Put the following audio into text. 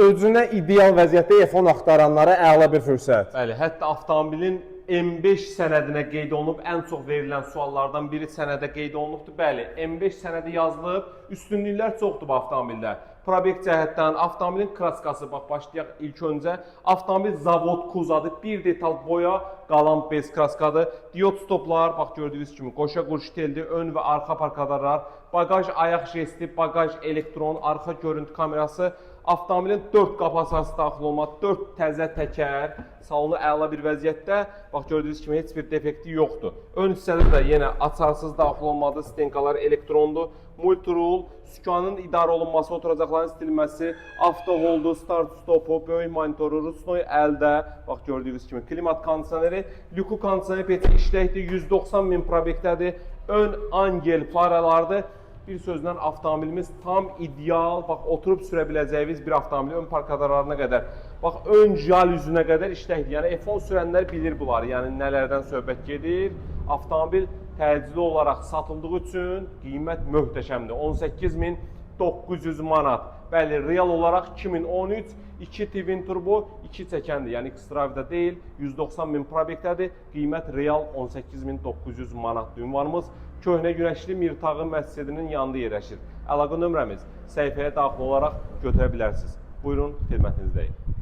Özünə ideal vəziyyətdə iPhone axtaranlara əla bir fürsət. Bəli, hətta avtomobilin M5 sənədinə qeyd olunub, ən çox verilən suallardan biri sənədə qeyd olunubdur. Bəli, M5 sənədi yazılıb, üstünlüklər çoxdur bu avtomobildə. Probek cəhətdən avtomobilin kraskası, bax başlayaq ilk öncə. Avtomobil zavod kuzadır, bir detal boya, qalan bez kraskadır. Diod stoplar, bax gördüyünüz kimi qoşa qurşiteldir, ön və arxa parkadarlar, bagaj ayaq jesti, bagaj elektron, arxa görüntü kamerası. Avtomobilin 4 qapı asası daxil olmadı, 4 təzə təkər, salonu əla bir vəziyyətdə. Bax gördüyünüz kimi heç bir defekti yoxdur. Ön hissədə də yenə açarsız daxil olmadı, stenkalar elektrondur. Multirule, sükanın idarə olunması, oturacaqların istilməsi, avto holdu, start stopu, böyük monitoru, Rusnoy əldə. Bax gördüyünüz kimi klimat kondisioneri, lüku kondisioner peti işləkdir, 190 min probekdədir. Ön angel faralardır. Bir sözlə avtomobilimiz tam ideal, bax oturub sürə biləcəyiniz bir avtomobil, ön parkadarlarına qədər, bax ön jalüzünə qədər işləkdir. Yəni iPhone sürənlər bilir bunları, yəni nələrdən söhbət gedir. Avtomobil təcili olaraq satıldığı üçün qiymət möhtəşəmdir. 18.900 manat. Bəli, real olaraq 2013 2 twin turbo 2 çəkəndir. Yəni X-Drive-da deyil, 190 min probekdədir. Qiymət real 18.900 manatdır. Ünvanımız Köhnə Günəşli Mirtağı məscidinin yanında yerləşir. Əlaqə nömrəmiz səhifəyə daxil olaraq götürə bilərsiniz. Buyurun, xidmətinizdəyik.